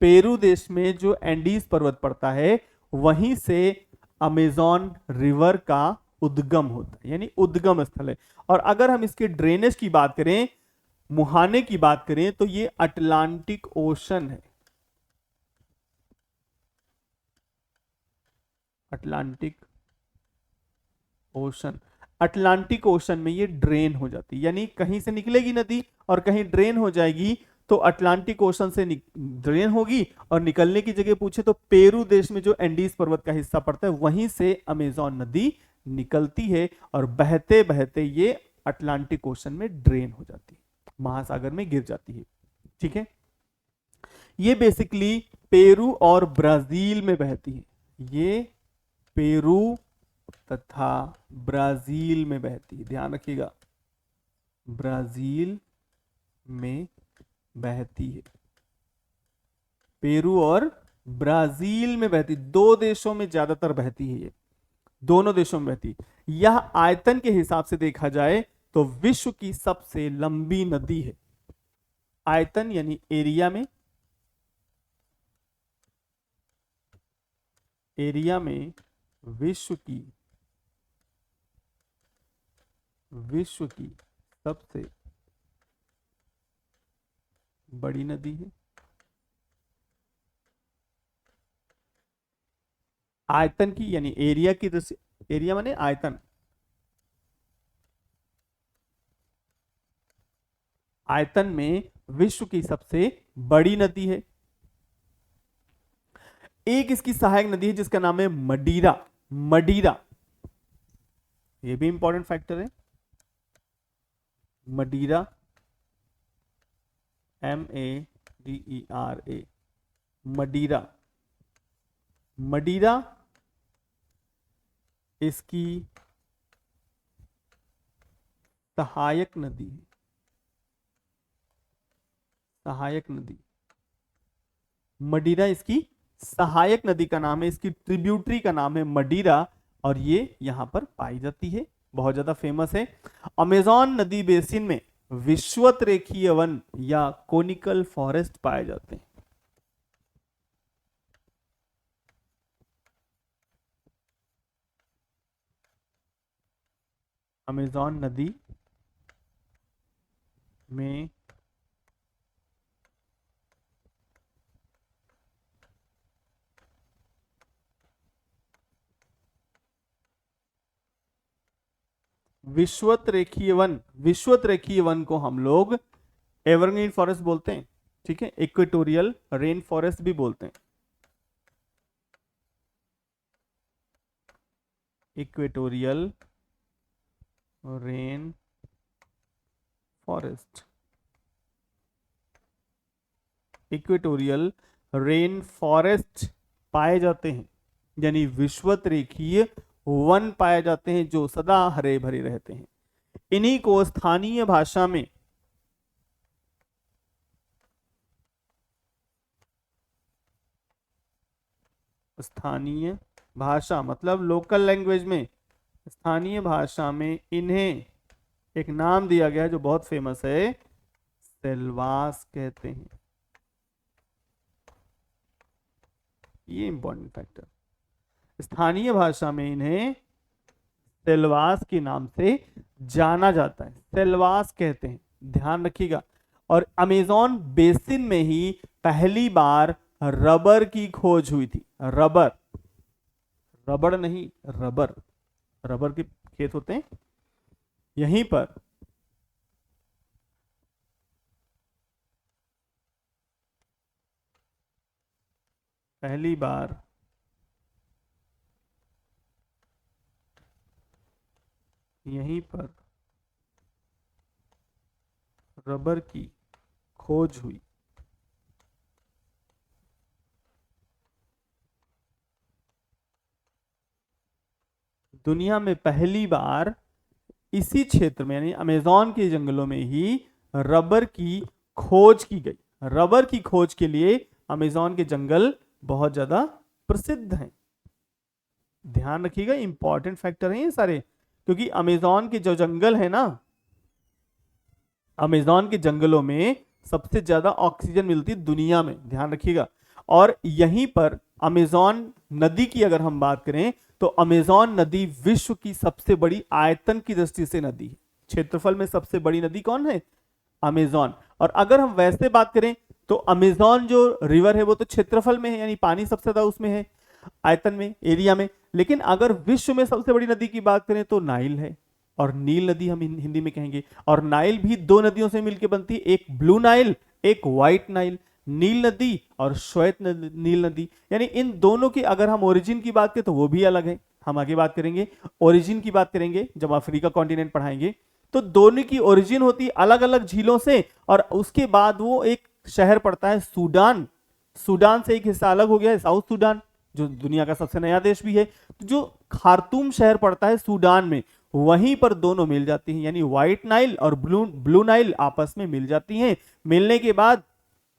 पेरू देश में जो एंडीज पर्वत पड़ता है वहीं से अमेजॉन रिवर का उद्गम होता है, यानी उद्गम स्थल है। और अगर हम इसके ड्रेनेज की बात करें, मुहाने की बात करें, तो ये अटलांटिक ओशन है, अटलांटिक ओशन। अटलांटिक ओशन में ये ड्रेन हो जाती है, यानी कहीं से निकलेगी नदी और कहीं ड्रेन हो जाएगी, तो अटलांटिक ओशन से ड्रेन होगी, और निकलने की जगह पूछे तो पेरू देश में जो एंडीज पर्वत का हिस्सा पड़ता है वहीं से अमेजोन नदी निकलती है, और बहते बहते ये अटलांटिक ओशन में ड्रेन हो जाती है, महासागर में गिर जाती है। ठीक है, ये बेसिकली पेरू और ब्राजील में बहती है, ये पेरू तथा ब्राजील में बहती है, ध्यान रखिएगा, ब्राजील में बहती है, पेरू और ब्राजील में बहती, दो देशों में ज्यादातर बहती है, ये दोनों देशों में बहती। यह आयतन के हिसाब से देखा जाए तो विश्व की सबसे लंबी नदी है। आयतन यानी एरिया में, एरिया में विश्व की सबसे बड़ी नदी है। आयतन की यानी एरिया की दृष्टि, एरिया माने आयतन, आयतन में विश्व की सबसे बड़ी नदी है। एक इसकी सहायक नदी है जिसका नाम है मडीरा, मडीरा, ये भी इंपॉर्टेंट फैक्टर है, मडीरा, MADERA, मडीरा। मडीरा इसकी सहायक नदी है, सहायक नदी, मडीरा इसकी सहायक नदी का नाम है, इसकी ट्रिब्यूटरी का नाम है मडीरा, और ये यहां पर पाई जाती है, बहुत ज्यादा फेमस है। अमेजॉन नदी बेसिन में विषुवत रेखीय वन या कोनिकल फॉरेस्ट पाए जाते हैं। अमेजॉन नदी में विषुवत रेखीय वन, विषुवत रेखीय वन को हम लोग एवरग्रीन फॉरेस्ट बोलते हैं, ठीक है, इक्वेटोरियल रेन फॉरेस्ट भी बोलते हैं, equatorial rain forest, equatorial rain forest पाए जाते हैं, यानी विषुवत रेखीय वन पाए जाते हैं जो सदा हरे भरे रहते हैं। इन्हीं को स्थानीय भाषा में स्थानीय भाषा मतलब लोकल लैंग्वेज में, स्थानीय भाषा में इन्हें एक नाम दिया गया है जो बहुत फेमस है, सेल्वास कहते हैं। ये इंपॉर्टेंट फैक्टर, स्थानीय भाषा में इन्हें सेल्वास के नाम से जाना जाता है, सेल्वास कहते हैं, ध्यान रखिएगा। और अमेजॉन बेसिन में ही पहली बार रबर की खोज हुई थी, रबर, रबड़ नहीं रबर, रबर के खेत होते हैं, यहीं पर पहली बार यहीं पर रबर की खोज हुई। दुनिया में पहली बार इसी क्षेत्र में यानी अमेजॉन के जंगलों में ही रबर की खोज की गई। रबर की खोज के लिए अमेजॉन के जंगल बहुत ज्यादा प्रसिद्ध हैं, ध्यान रखिएगा, इंपॉर्टेंट फैक्टर हैं ये सारे, क्योंकि अमेजॉन के जो जंगल है ना, अमेजॉन के जंगलों में सबसे ज्यादा ऑक्सीजन मिलती है दुनिया में, ध्यान रखिएगा। और यहीं पर अमेजॉन नदी की अगर हम बात करें तो अमेजॉन नदी विश्व की सबसे बड़ी आयतन की दृष्टि से नदी है, क्षेत्रफल में सबसे बड़ी नदी कौन है, अमेजॉन। और अगर हम वैसे बात करें तो अमेजॉन जो रिवर है वो तो क्षेत्रफल में है, यानी पानी सबसे ज्यादा उसमें है, आयतन में, एरिया में। लेकिन अगर विश्व में सबसे बड़ी नदी की बात करें तो नाइल है, और नील नदी हम हिंदी में कहेंगे। और नाइल भी दो नदियों से मिलकर बनती है, एक ब्लू नाइल, एक व्हाइट नाइल। नील नदी और नील नदी, यानी इन दोनों की अगर हम ओरिजिन की बात करें तो वो भी अलग है। हम आगे बात करेंगे, ओरिजिन की बात करेंगे जब अफ्रीका कॉन्टिनेंट पढ़ाएंगे। तो दोनों की ओरिजिन होती अलग अलग झीलों से, और उसके बाद वो एक शहर पड़ता है सूडान। सूडान से एक हिस्सा अलग हो गया है, साउथ सूडान, जो दुनिया का सबसे नया देश भी है। तो जो खार्तूम शहर पड़ता है सूडान में, वहीं पर दोनों मिल जाती हैं, यानी व्हाइट नाइल और ब्लू नाइल आपस में मिल जाती हैं। मिलने के बाद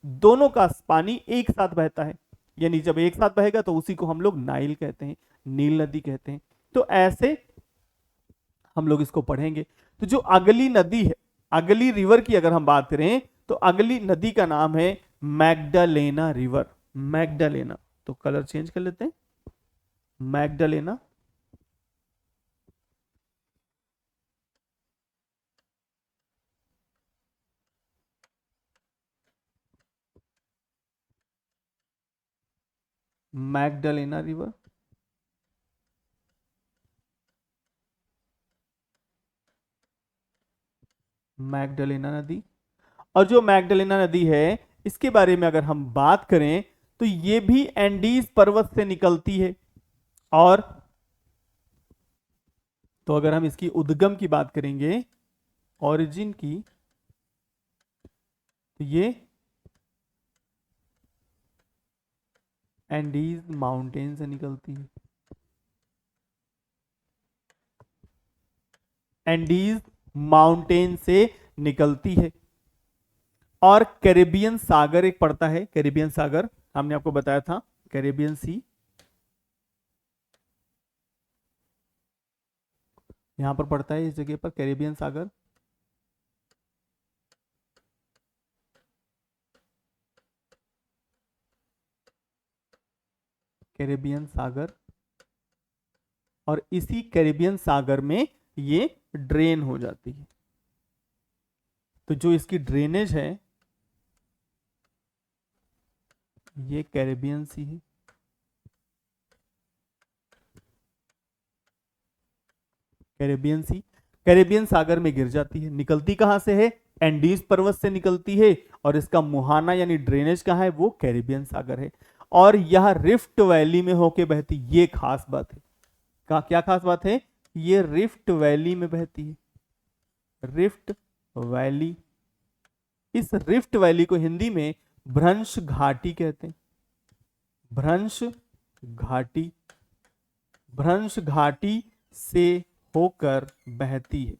दोनों का पानी एक साथ बहता है, यानी जब एक साथ बहेगा तो उसी को हम लोग नाइल कहते हैं, नील नदी कहते हैं। तो ऐसे हम लोग इसको पढ़ेंगे। तो जो अगली नदी है, अगली रिवर की अगर हम बात करें तो अगली नदी का नाम है मैग्डालेना रिवर। मैग्डालेना, तो कलर चेंज कर लेते हैं, मैग्डालेना। मैग्डालेना रिवर, मैग्डालेना नदी। और जो मैग्डालेना नदी है, इसके बारे में अगर हम बात करें तो ये भी एंडीज पर्वत से निकलती है। और तो अगर हम इसकी उद्गम की बात करेंगे, ओरिजिन की, तो ये एंडीज माउंटेन से निकलती है। एंडीज माउंटेन से निकलती है। और कैरेबियन सागर एक पड़ता है, कैरेबियन सागर हमने आपको बताया था, कैरेबियन सी, यहां पर पड़ता है, इस जगह पर कैरेबियन सागर। कैरेबियन सागर, और इसी कैरेबियन सागर में ये ड्रेन हो जाती है। तो जो इसकी ड्रेनेज है, ये कैरेबियन सी है, कैरेबियन सी, कैरेबियन सागर में गिर जाती है। निकलती कहां से है? एंडीज पर्वत से निकलती है, और इसका मुहाना यानी ड्रेनेज कहां है? वो कैरेबियन सागर है। और यह रिफ्ट वैली में होके बहती, ये खास बात है। क्या खास बात है? ये रिफ्ट वैली में बहती है, रिफ्ट वैली। इस रिफ्ट वैली को हिंदी में भ्रंश घाटी कहते हैं, भ्रंश घाटी। भ्रंश घाटी से होकर बहती है,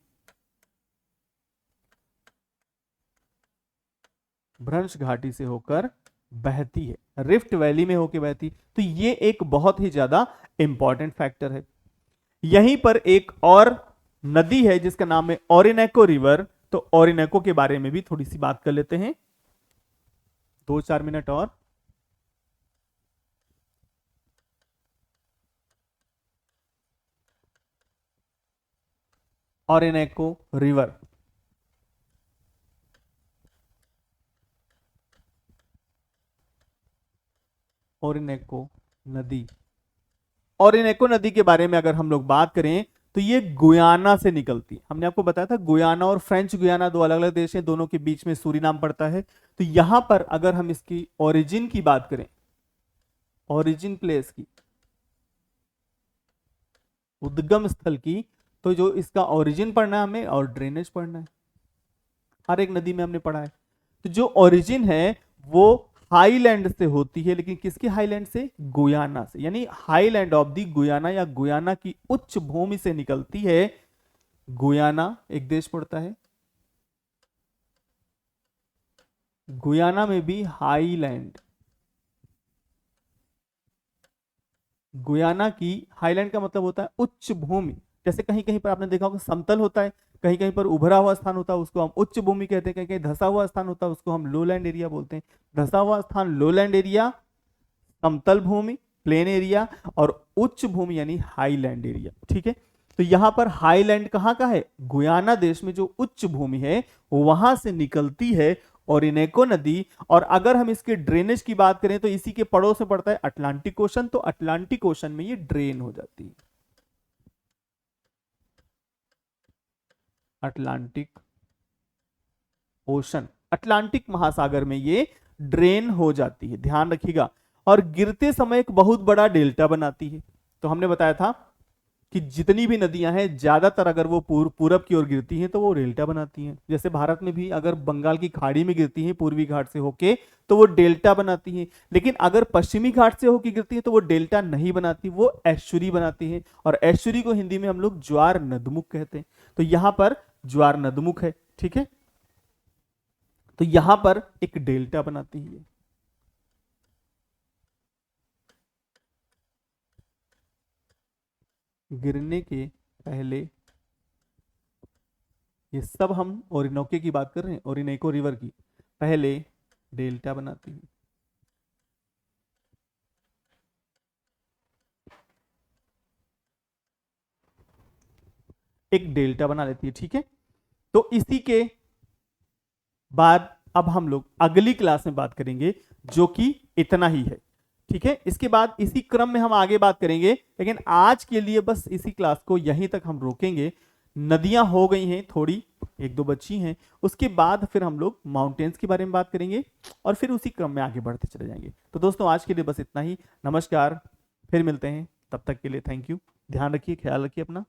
भ्रंश घाटी से होकर बहती है, रिफ्ट वैली में होकर बहती। तो ये एक बहुत ही ज्यादा इंपॉर्टेंट फैक्टर है। यहीं पर एक और नदी है जिसका नाम है ओरिनेको रिवर। तो ओरिनेको के बारे में भी थोड़ी सी बात कर लेते हैं, 2-4 मिनट और। ओरिनेको रिवर, ओरिनेको नदी। ओरिनेको नदी के बारे में अगर हम लोग बात करें तो ये गुयाना से निकलती है। हमने आपको बताया था गुयाना और फ्रेंच गुयाना दो अलग अलग देश हैं, दोनों के बीच में सूरीनाम पड़ता है। तो यहां पर अगर हम इसकी ओरिजिन की बात करें, ओरिजिन प्लेस की, उद्गम स्थल की, तो जो इसका ओरिजिन पढ़ना है हमें और ड्रेनेज पढ़ना है, हर एक नदी में हमने पढ़ा है। तो जो ओरिजिन है वो हाईलैंड से होती है, लेकिन किसके हाईलैंड से? गुयाना से, यानी हाईलैंड ऑफ दी गुयाना या गुयाना की उच्च भूमि से निकलती है। गुयाना एक देश पड़ता है, गुयाना में भी हाईलैंड, गुयाना की हाईलैंड का मतलब होता है उच्च भूमि। जैसे कहीं कहीं पर आपने देखा होगा समतल होता है, कहीं कहीं पर उभरा हुआ स्थान होता है उसको हम उच्च भूमि कहते हैं, कहीं कहीं धसा हुआ स्थान होता है उसको हम लोलैंड एरिया बोलते हैं। धसा हुआ स्थान लोलैंड एरिया, समतल भूमि प्लेन एरिया, और उच्च भूमि यानी हाईलैंड एरिया। ठीक है, तो यहां पर हाईलैंड कहां का है? गुयाना देश में जो उच्च भूमि है वहां से निकलती है ओरिनेको नदी। और अगर हम इसके ड्रेनेज की बात करें तो इसी के पड़ोस में पड़ता है अटलांटिक ओशन, तो अटलांटिक ओशन में ये ड्रेन हो जाती है। अटलांटिक ओशन, अटलांटिक महासागर में ये ड्रेन हो जाती है, ध्यान रखिएगा। और गिरते समय एक बहुत बड़ा डेल्टा बनाती है। तो हमने बताया था कि जितनी भी नदियां हैं ज्यादातर अगर वो पूरब की ओर गिरती हैं तो वो डेल्टा बनाती हैं। जैसे भारत में भी अगर बंगाल की खाड़ी में गिरती हैं पूर्वी घाट से होके तो वो डेल्टा बनाती हैं, लेकिन अगर पश्चिमी घाट से होके गिरती है तो वो डेल्टा नहीं बनाती, वो एस्चुरी बनाती है। और एस्चुरी को हिंदी में हम लोग ज्वार नदमुख कहते हैं। तो यहां पर ज्वार नदमुख है, ठीक है, तो यहां पर एक डेल्टा बनाती है। गिरने के पहले, ये सब हम ओरिनोको की बात कर रहे हैं, ओरिनोको रिवर की, पहले डेल्टा बनाती है। एक डेल्टा बना लेती है, ठीक है। तो इसी के बाद अब हम लोग अगली क्लास में बात करेंगे जो कि इतना ही है, ठीक है। इसके बाद इसी क्रम में हम आगे बात करेंगे, लेकिन आज के लिए बस इसी क्लास को यहीं तक हम रोकेंगे। नदियां हो गई हैं थोड़ी, एक दो बची हैं, उसके बाद फिर हम लोग माउंटेन्स के बारे में बात करेंगे और फिर उसी क्रम में आगे बढ़ते चले जाएंगे। तो दोस्तों आज के लिए बस इतना ही, नमस्कार, फिर मिलते हैं, तब तक के लिए थैंक यू, ध्यान रखिए, ख्याल रखिए अपना।